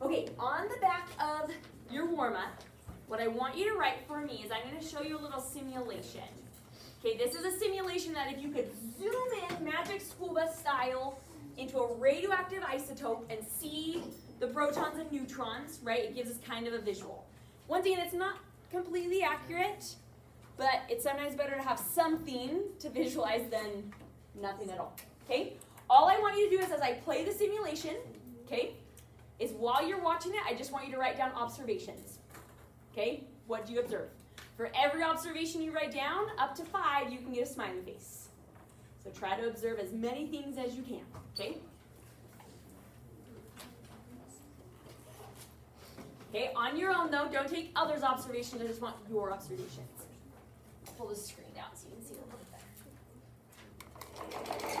Okay, on the back of your warm-up, what I want you to write for me is I'm going to show you a little simulation. Okay, this is a simulation that if you could zoom in, Magic School Bus style, into a radioactive isotope and see the protons and neutrons, right? It gives us kind of a visual. Once again, it's not completely accurate, but it's sometimes better to have something to visualize than nothing at all, okay? All I want you to do is as I play the simulation, okay, is while you're watching it, I just want you to write down observations, okay? What do you observe? For every observation you write down, up to 5, you can get a smiley face. So try to observe as many things as you can, okay? Okay, on your own though, don't take others' observations, I just want your observations. I'll pull the screen down so you can see it a little bit better.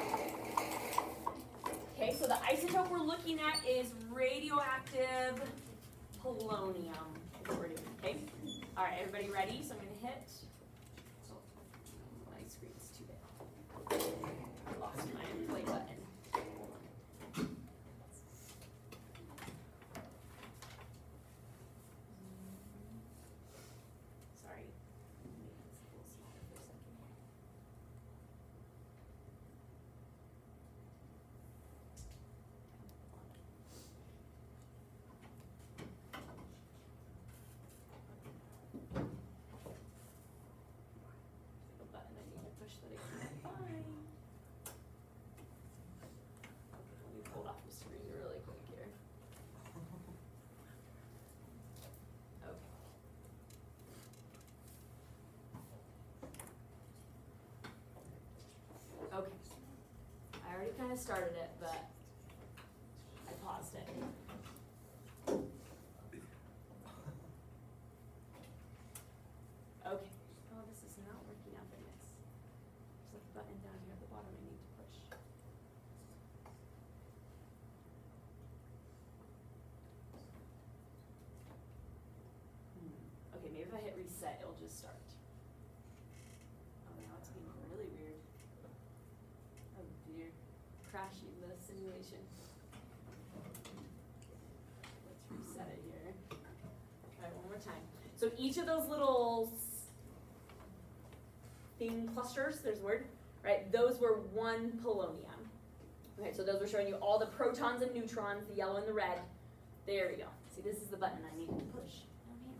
Okay, so the isotope we're looking at is radioactive polonium, is what we're doing, okay? All right, everybody ready? So I'm going to hit. Oh, my screen's too big. I lost my play button. Sorry. Okay, I already kind of started it, but I paused it. Okay. Oh, this is not working out for this. There's a button down here at the bottom I need to push. Okay, maybe if I hit reset, it'll just start. Oh, now it's being really weird. Oh dear, crashing the simulation. Let's reset it here. Try one more time. So each of those little thing clusters, there's a word, right? Those were one polonium. Okay, so those were showing you all the protons and neutrons, the yellow and the red. There we go. See, this is the button I need to push down here.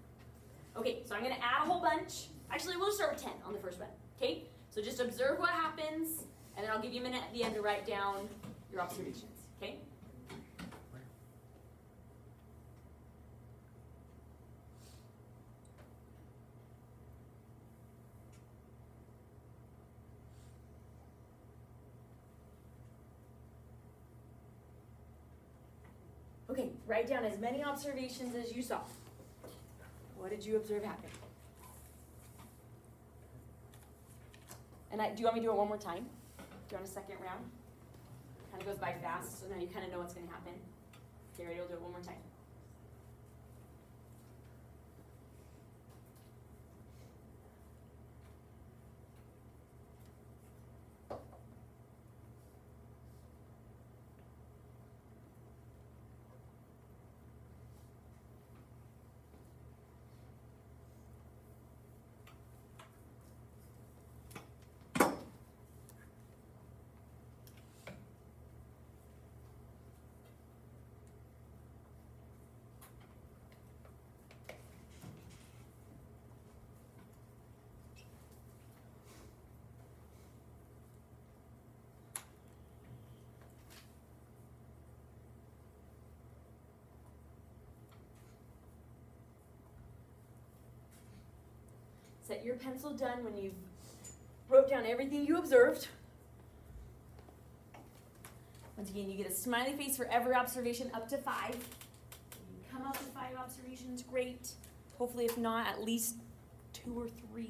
Okay, so I'm going to add a whole bunch. Actually, we'll start with 10 on the first one. Okay, so just observe what happens, and then I'll give you a minute at the end to write down your observations. Okay? Okay, write down as many observations as you saw. What did you observe happen? And do you want me to do it one more time? Do you want a second round? Kind of goes by fast, so now you kind of know what's going to happen. Okay, ready? We'll do it one more time. Set your pencil done when you've wrote down everything you observed. Once again, you get a smiley face for every observation up to 5. If you come up with 5 observations, great. Hopefully, if not, at least 2 or 3.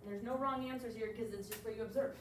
And there's no wrong answers here because it's just what you observed.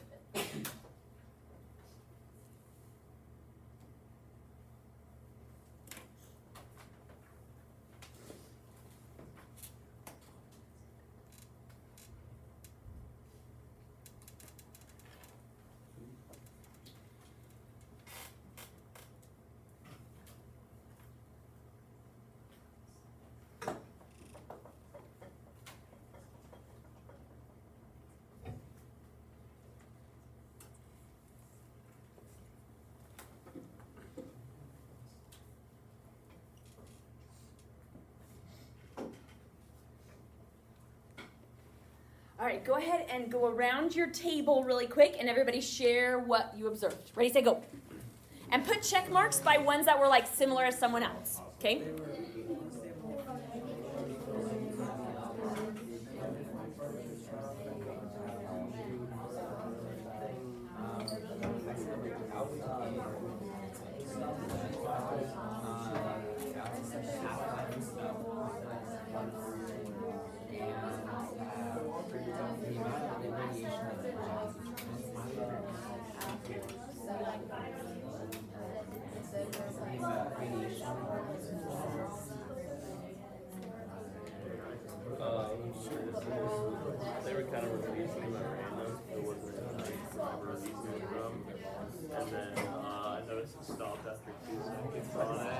All right, go ahead and go around your table really quick and everybody share what you observed. Ready, say, go. And put check marks by ones that were like similar as someone else, okay? They were kind of releasing them at random. It wasn't whenever releasing them from. And then I noticed it stopped after 2 seconds on it.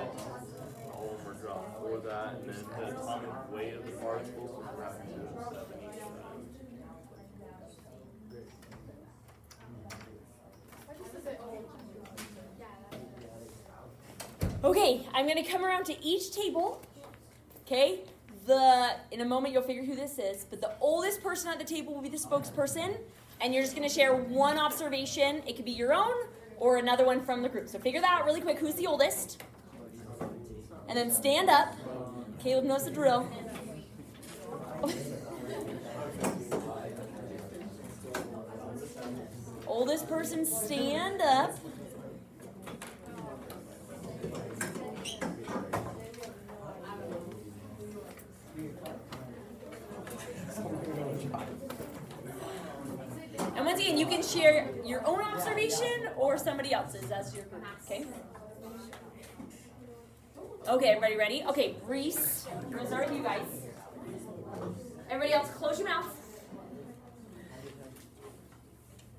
All of them were dropped for that. And then the atomic weight of the particles was around 207 each time. Okay, I'm going to come around to each table, okay? In a moment you'll figure who this is, but the oldest person at the table will be the spokesperson, and you're just going to share one observation. It could be your own or another one from the group. So figure that out really quick. Who's the oldest? And then stand up. Caleb knows the drill. Oldest person, stand up. And once again, you can share your own observation or somebody else's as your group, okay? Okay, everybody ready? Okay, Reese, I'm going to start with you guys. Everybody else, close your mouth.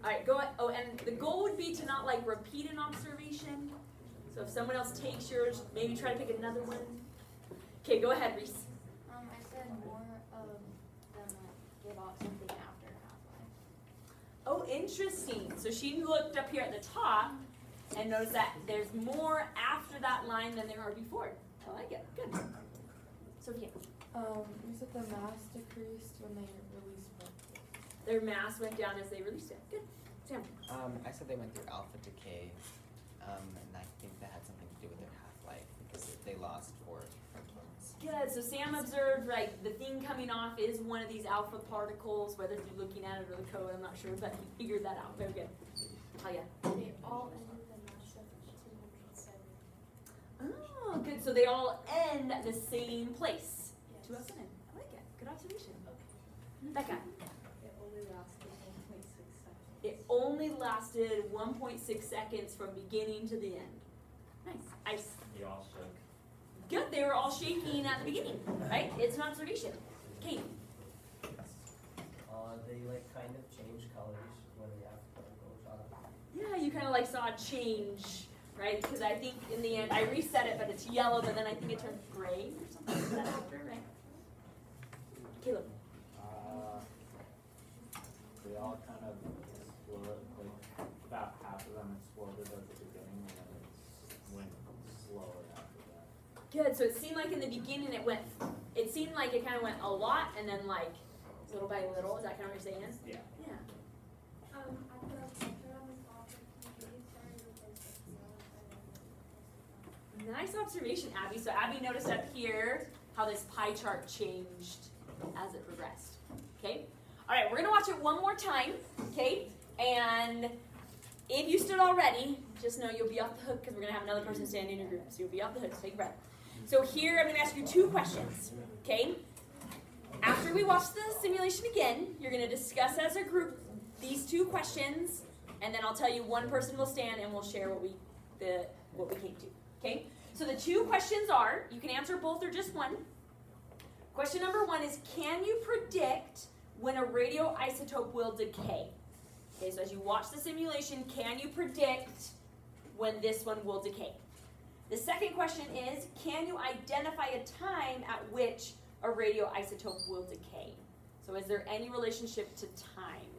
All right, go ahead. Oh, and the goal would be to not like repeat an observation. So if someone else takes yours, maybe try to pick another one. Okay, go ahead, Reese. I said more of them give off something after half-life. Oh, interesting. So she looked up here at the top and noticed that there's more after that line than there are before. I like it. Good. Sophia. You said the mass decreased when they released particles. Their mass went down as they released it. Good. Sam. I said they went through alpha decay, and I think that had something to do with their half-life because they lost 4 protons. Good. So Sam observed, right, the thing coming off is one of these alpha particles, whether you're looking at it or the code, I'm not sure, but he figured that out. Very good. Oh, yeah. They all ended the mass of 207. Oh, good. So they all end at the same place. Yes. 207. I like it. Good observation. Becca. It only lasted 1.6 seconds. It only lasted 1.6 seconds from beginning to the end. Nice. Ice. They all shook. Good. They were all shaking at the beginning, right? It's an observation. Kate. They like kind of change colors when the alpha particle shot up. Yeah, you kind of like saw a change, right? Because I think in the end, I reset it, but it's yellow, but then I think it turned gray or something like that after, right? Caleb. They all kind of exploded, like about half of them exploded at the beginning and then it went slower after that. Good. So it seemed like in the beginning it seemed like it kind of went a lot and then like little by little. Is that kind of what you're saying? Yeah. Yeah. I put a picture on the top of the computer because Nice observation, Abby. So Abby noticed up here how this pie chart changed as it progressed. Okay? All right, we're going to watch it one more time, okay? And if you stood already, just know you'll be off the hook because we're going to have another person standing in your group. So you'll be off the hook, so take a breath. So here I'm going to ask you 2 questions, okay? After we watch the simulation again, you're going to discuss as a group these 2 questions, and then I'll tell you one person will stand and we'll share what we came to, okay? So the 2 questions are, you can answer both or just one. Question number 1 is, can you predict when a radioisotope will decay? Okay, so as you watch the simulation, can you predict when this one will decay? The second question is, can you identify a time at which a radioisotope will decay? So is there any relationship to time?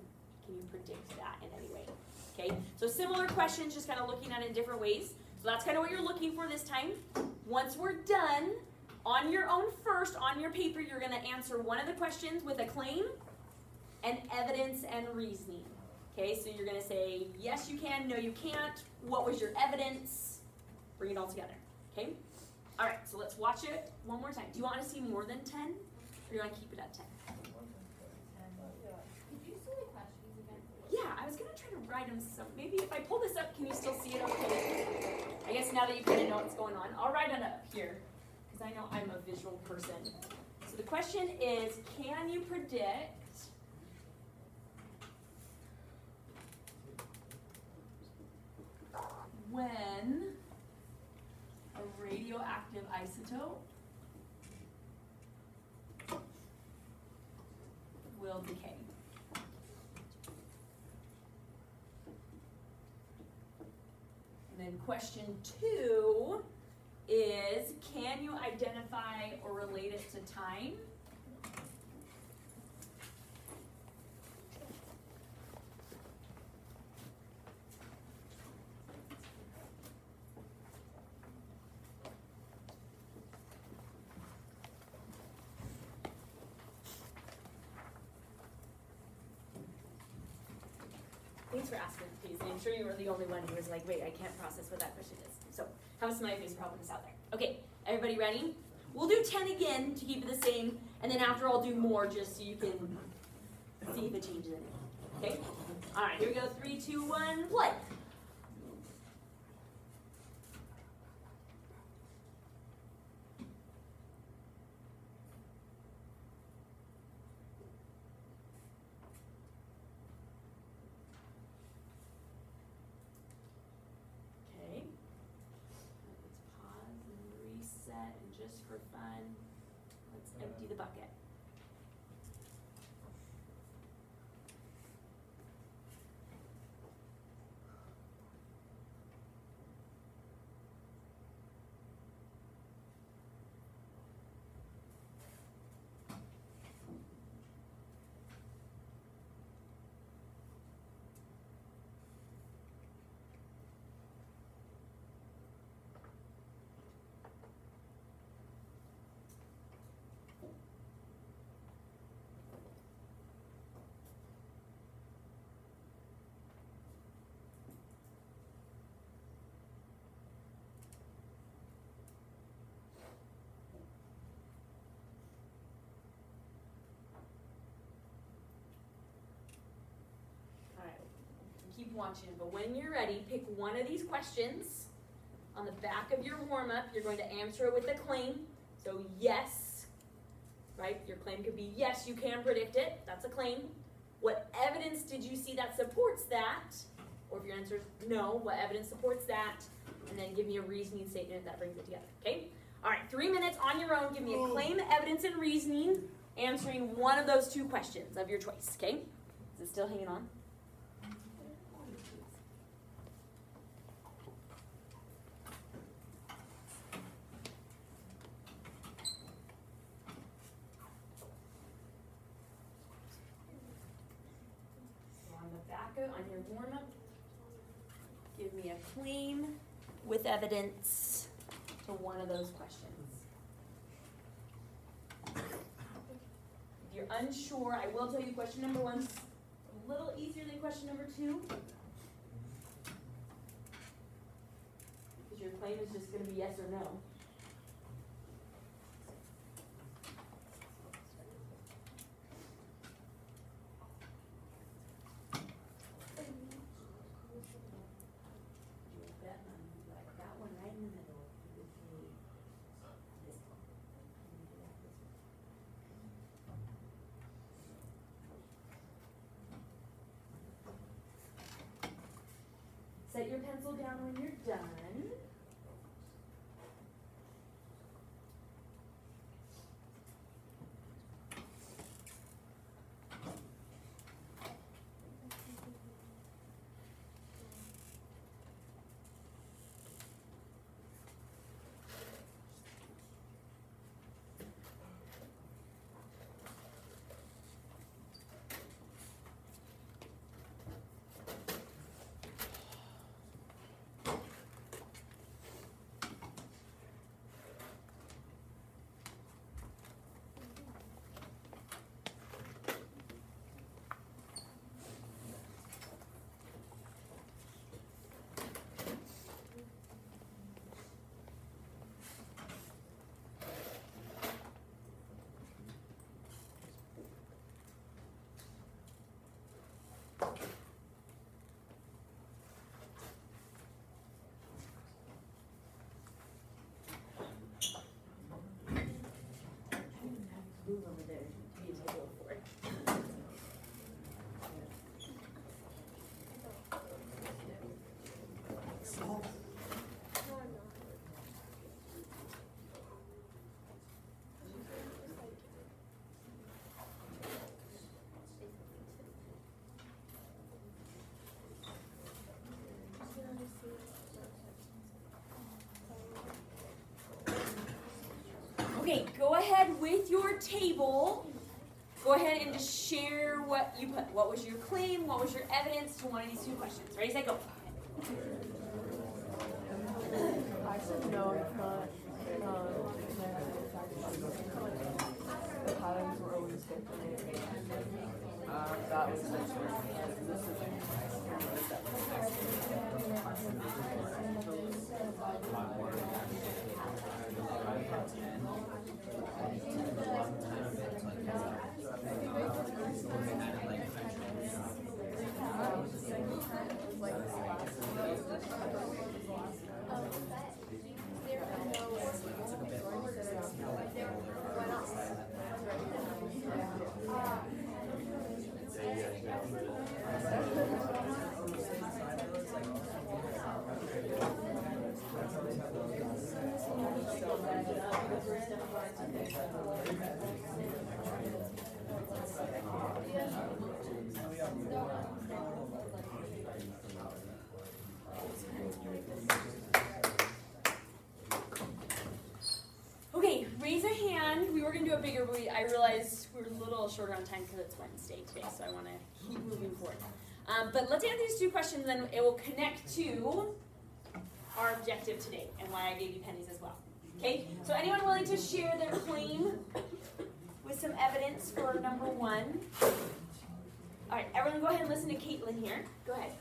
Can you predict that in any way? Okay, so similar questions, just kind of looking at it in different ways. So that's kind of what you're looking for this time. Once we're done, on your own first, on your paper, you're going to answer one of the questions with a claim, and evidence and reasoning. Okay, so you're going to say, yes, you can, no, you can't. What was your evidence? Bring it all together. Okay? All right, so let's watch it one more time. Do you want to see more than 10? Or do you want to keep it at 10? Could you say the questions again? Yeah, I was going to try to write them some. Maybe if I pull this up, can you still see it okay? I guess now that you kind of know what's going on, I'll write it up here because I know I'm a visual person. So the question is, can you predict when a radioactive isotope will decay? And then question 2 is, can you identify or relate it to time? Thanks for asking, Paisley. I'm sure you were the only one who was like, wait, I can't process what that question is. So have a smiley face for helping us out there. Okay, everybody ready? We'll do 10 again to keep it the same, and then after I'll do more just so you can see if it changes anything. Okay? All right, here we go. 3, 2, 1, play. Okay. Let's pause and reset, and just for fun, let's empty the bucket. Keep watching, but when you're ready, pick one of these questions. On the back of your warm-up, you're going to answer it with a claim. So yes, right? Your claim could be yes, you can predict it. That's a claim. What evidence did you see that supports that? Or if your answer is no, what evidence supports that? And then give me a reasoning statement that brings it together, okay? All right, 3 minutes on your own. Give me a claim, evidence, and reasoning, answering one of those 2 questions of your choice, okay? Is it still hanging on? On your warm-up, give me a claim with evidence to one of those questions. If you're unsure, I will tell you question number 1's a little easier than question number 2. Because your claim is just going to be yes or no. Set your pencil down when you're done. Okay, go ahead with your table. Go ahead and just share what you put. What was your claim? What was your evidence to one of these two questions? Ready, set, go. I said no, it's not. The patterns were always different. That was Okay, raise a hand. We were going to do a bigger, but I realized we were a little shorter on time because it's Wednesday today, so I want to keep moving forward. But let's answer these two questions, then it will connect to our objective today and why I gave you pennies as well. Okay, so anyone willing to share their claim with some evidence for number one? All right, everyone go ahead and listen to Caitlin here. Go ahead.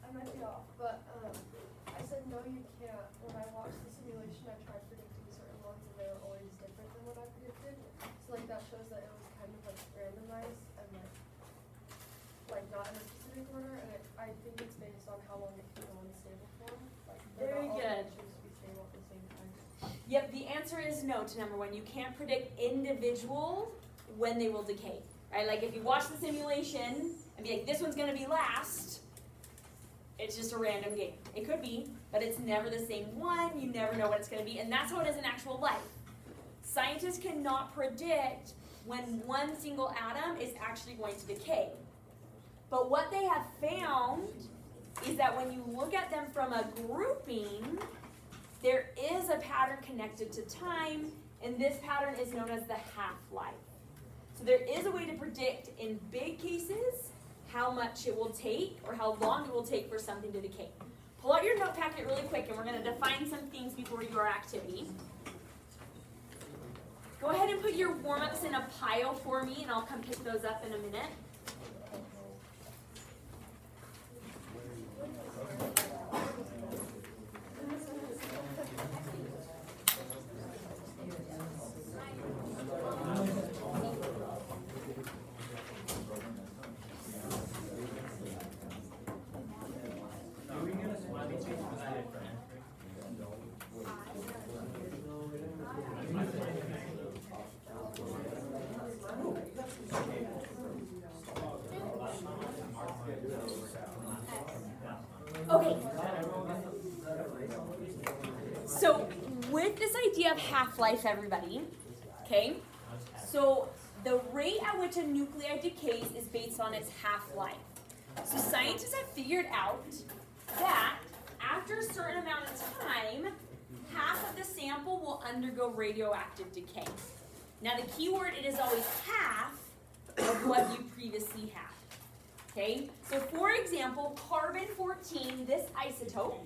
I might be off, but I said no, you can't. When I watched the simulation, I tried predicting certain ones, and they were always different than what I predicted. So like that shows that it was kind of like randomized and like not in a specific order. And I think it's based on how long it can go in stable form. Like Very not all good. choose to be stable at the same time. Yep, the answer is no to number one. You can't predict individual when they will decay. Right? Like if you watch the simulation and be like, this one's going to be last, it's just a random game. It could be, but it's never the same one. You never know what it's going to be. And that's how it is in actual life. Scientists cannot predict when one single atom is actually going to decay. But what they have found is that when you look at them from a grouping, there is a pattern connected to time, and this pattern is known as the half-life. So there is a way to predict in big cases how much it will take or how long it will take for something to decay. Pull out your note packet really quick, and we're going to define some things before your activity. Go ahead and put your warm-ups in a pile for me, and I'll come pick those up in a minute. Okay. So with this idea of half-life, everybody, okay, so the rate at which a nuclide decays is based on its half-life. So scientists have figured out that after a certain amount of time, half of the sample will undergo radioactive decay. Now the key word, it is always half of what you previously had. Okay, so for example, carbon-14, this isotope,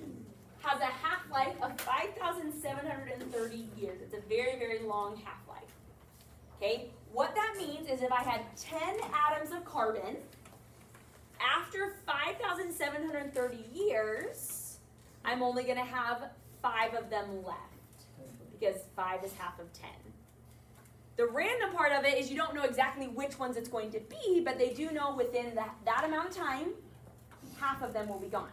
has a half-life of 5,730 years. It's a very, very long half-life. Okay, what that means is if I had 10 atoms of carbon, after 5,730 years, I'm only going to have 5 of them left, because 5 is half of 10. The random part of it is you don't know exactly which ones it's going to be, but they do know within that amount of time, half of them will be gone.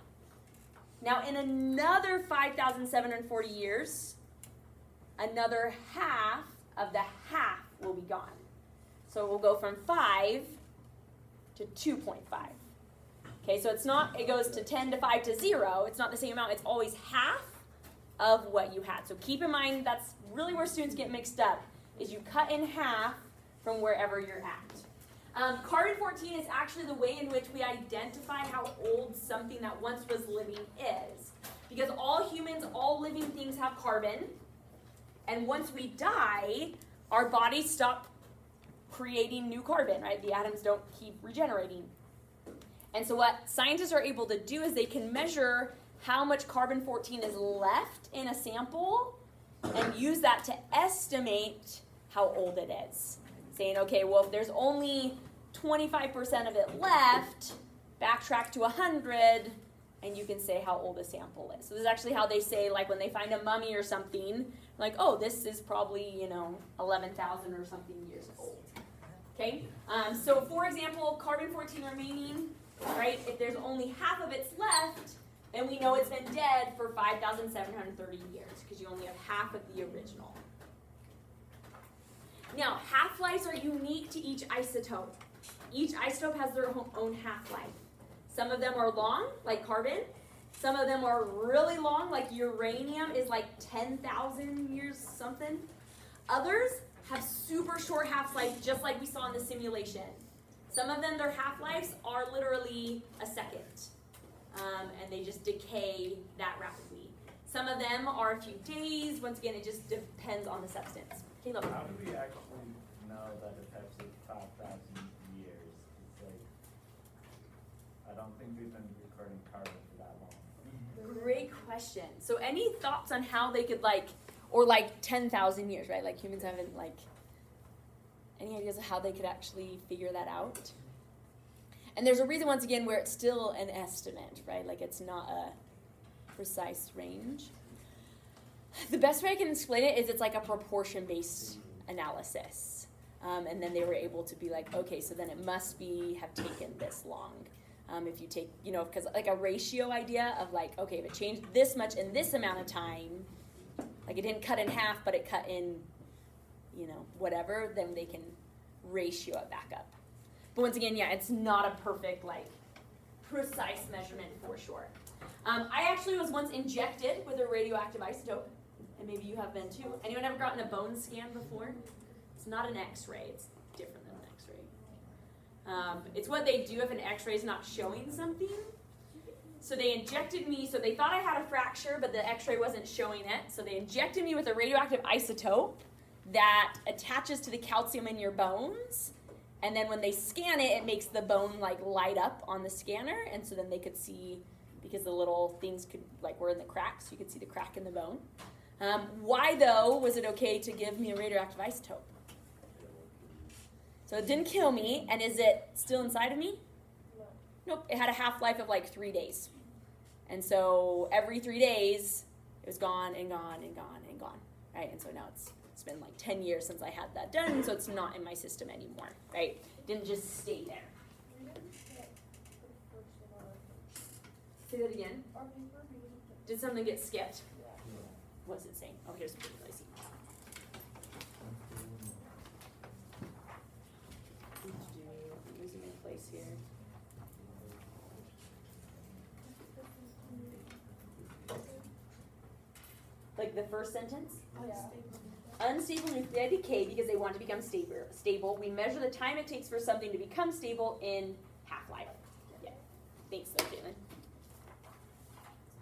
Now, in another 5,740 years, another half of the half will be gone. So it will go from 5 to 2.5. Okay, so it's not, it goes to 10 to 5 to 0. It's not the same amount. It's always half of what you had. So keep in mind, that's really where students get mixed up, is you cut in half from wherever you're at. Carbon-14 is actually the way in which we identify how old something that once was living is. Because all humans, all living things have carbon. And once we die, our bodies stop creating new carbon, right? The atoms don't keep regenerating. And so what scientists are able to do is they can measure how much carbon-14 is left in a sample and use that to estimate how old it is. Saying, okay, well, if there's only 25% of it left, backtrack to 100, and you can say how old a sample is. So this is actually how they say, like, when they find a mummy or something, like, oh, this is probably, 11,000 or something years old. Okay? So, for example, carbon-14 remaining, right, if there's only half of it's left, then we know it's been dead for 5,730 years, because you only have half of the original. Now, half-lives are unique to each isotope. Each isotope has their own half-life. Some of them are long, like carbon. Some of them are really long, like uranium is like 10,000 years something. Others have super short half-life, just like we saw in the simulation. Some of them, their half-lives are literally a second, and they just decay that rapidly. Some of them are a few days. Once again, it just depends on the substance. Caleb. How do we actually know that it touched 5,000 years? It's like, I don't think we've been recording carbon for that long. Great question. So any thoughts on how they could or 10,000 years, right? Like humans haven't any ideas of how they could actually figure that out? And there's a reason, once again, where it's still an estimate, right? Like it's not a precise range. The best way I can explain it is it's like a proportion-based analysis. And then they were able to be like, okay, so then it must have taken this long. If you take, because like a ratio idea of okay, if it changed this much in this amount of time, like it didn't cut in half, but it cut in, whatever, then they can ratio it back up. But once again, yeah, it's not a perfect, precise measurement for sure. I actually was once injected with a radioactive isotope, and maybe you have been too. Anyone ever gotten a bone scan before? It's not an X-ray. It's different than an X-ray. It's what they do if an X-ray is not showing something. So they injected me, so they thought I had a fracture, but the X-ray wasn't showing it. So they injected me with a radioactive isotope that attaches to the calcium in your bones. And then when they scan it, it makes the bone light up on the scanner. And so then they could see, because the little things were in the cracks, you could see the crack in the bone. Why, though, was it okay to give me a radioactive isotope? So it didn't kill me, and is it still inside of me? Nope, it had a half-life of 3 days. And so every 3 days, it was gone and gone and gone and gone, right? And so now it's been 10 years since I had that done, so it's not in my system anymore, right? Didn't just stay there. Say that again. Did something get skipped? What's it saying? Oh, here's the picture I see. Losing my place here. The first sentence? Unstable nuclei decay because they want to become stable. We measure the time it takes for something to become stable in half-life. Yeah. Thanks, though, Caitlin.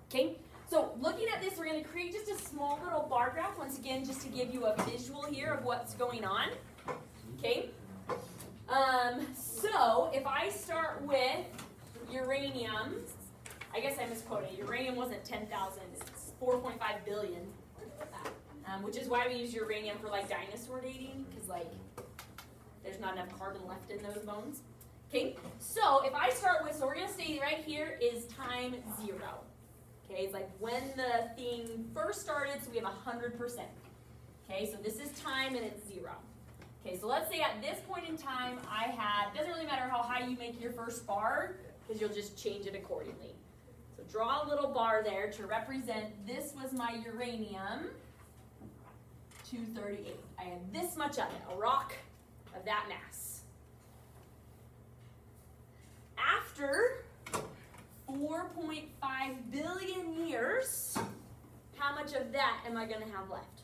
Okay, so looking at this, we're going to create just a small little bar graph, once again, just to give you a visual here of what's going on. Okay, so if I start with uranium, I guess I misquoted. Uranium wasn't 10,000, it's 4.5 billion. Which is why we use uranium for dinosaur dating, because there's not enough carbon left in those bones. Okay, so if I start with, so we're going to say right here is time 0. Okay, it's when the thing first started, so we have 100%. Okay, so this is time and it's 0. Okay, so let's say at this point in time I had, doesn't really matter how high you make your first bar, because you'll just change it accordingly. So draw a little bar there to represent, this was my uranium. 238. I have this much of it, a rock of that mass. After 4.5 billion years, how much of that am I going to have left?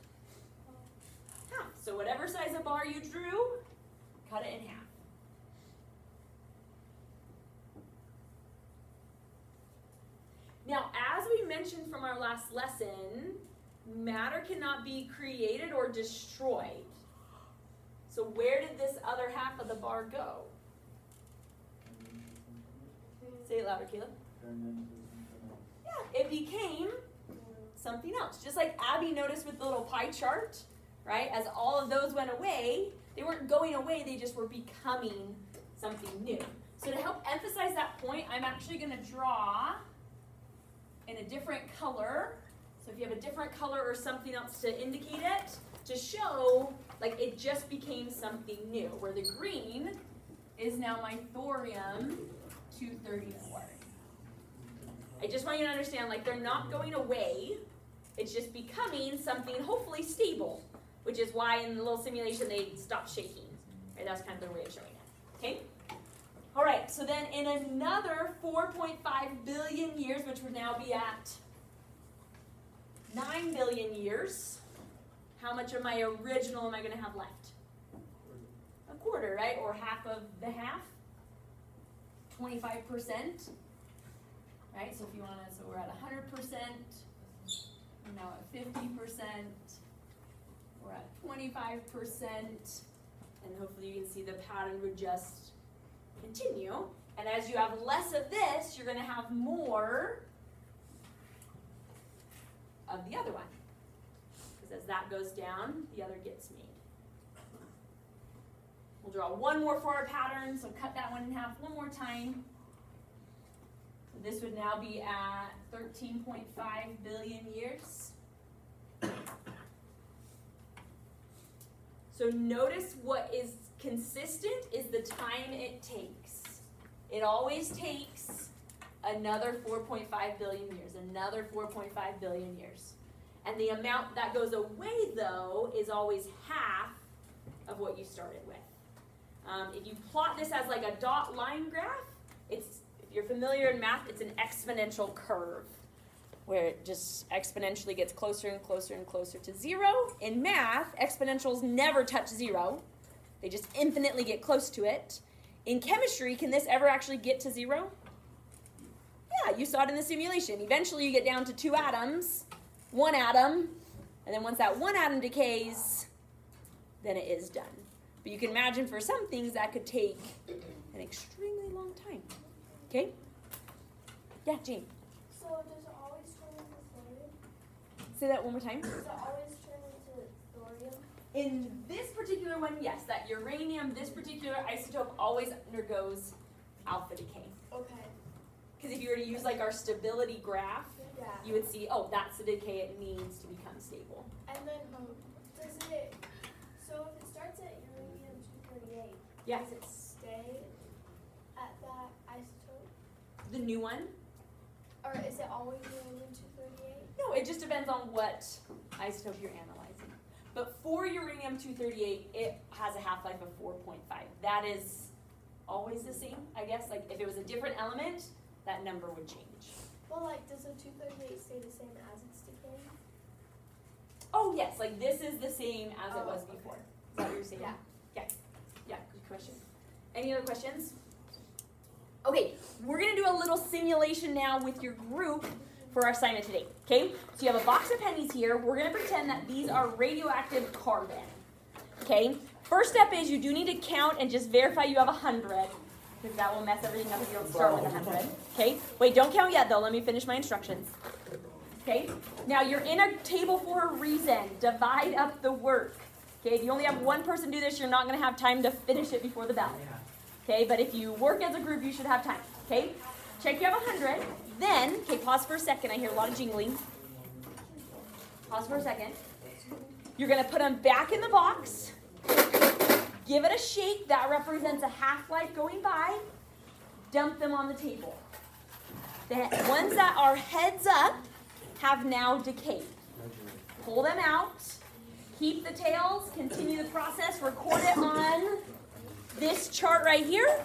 Half. So whatever size of bar you drew, cut it in half. Now, as we mentioned from our last lesson, matter cannot be created or destroyed. So where did this other half of the bar go? Say it louder, Caleb. Yeah, it became something else. Just like Abby noticed with the little pie chart, right? As all of those went away, they weren't going away, they just were becoming something new. So to help emphasize that point, I'm actually going to draw in a different color. So if you have a different color or something else to indicate it, to show like it just became something new, where the green is now my thorium-234. I just want you to understand, like, they're not going away, it's just becoming something hopefully stable, which is why in the little simulation they stopped shaking. Right? That's kind of their way of showing it. Okay? All right, so then in another 4.5 billion years, which would now be at 9 billion years, how much of my original am I going to have left? A quarter, right? Or half of the half? 25%. Right? So if you want to, so we're at 100%. We're now at 50%. We're at 25%. And hopefully you can see the pattern would just continue. And as you have less of this, you're going to have more of the other one. Because as that goes down, the other gets made. We'll draw one more for our pattern, so cut that one in half one more time. So this would now be at 13.5 billion years. So notice what is consistent is the time it takes. It always takes another 4.5 billion years, another 4.5 billion years. And the amount that goes away, though, is always half of what you started with. If you plot this as like a dot line graph, if you're familiar in math, it's an exponential curve where it just exponentially gets closer and closer and closer to zero. In math, exponentials never touch zero. They just infinitely get close to it. In chemistry, can this ever actually get to zero? Yeah, you saw it in the simulation. Eventually you get down to 2 atoms, 1 atom, and then once that 1 atom decays, then it is done. But you can imagine for some things that could take an extremely long time. Okay? Yeah, Jane. So does it always turn into thorium? Say that one more time. Does it always turn into thorium? In this particular one, yes, that uranium, this particular isotope always undergoes alpha decay. Okay. Because if you were to use like our stability graph, Yeah. you would see, oh, that's the decay it needs to become stable. And then does it, so if it starts at uranium-238, Yeah. does it stay at that isotope? The new one? Or is it always uranium-238? No, it just depends on what isotope you're analyzing. But for uranium-238, it has a half-life of 4.5. That is always the same, I guess. Like if it was a different element, that number would change. Well, like, does the 238 stay the same as it's decaying? Oh yes, like this is the same as it was okay. before. Is that what you're saying? Yeah. Yeah. Yeah, good question. Any other questions? Okay, we're gonna do a little simulation now with your group for our assignment today, okay? So you have a box of pennies here. We're gonna pretend that these are radioactive carbon, okay? First step is you do need to count and just verify you have 100, because that will mess everything up if you don't start with 100, okay? Wait, don't count yet though, let me finish my instructions. Okay, now you're in a table for a reason. Divide up the work. Okay, if you only have one person do this, you're not gonna have time to finish it before the bell. Okay, but if you work as a group, you should have time. Okay, check you have 100. Then, okay, pause for a second. I hear a lot of jingling. Pause for a second. You're gonna put them back in the box. Give it a shake. That represents a half-life going by. Dump them on the table. The ones that are heads up have now decayed. Pull them out. Keep the tails. Continue the process. Record it on this chart right here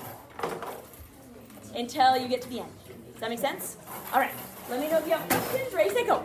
until you get to the end. Does that make sense? All right. Let me know if you have questions. Ready, set, go.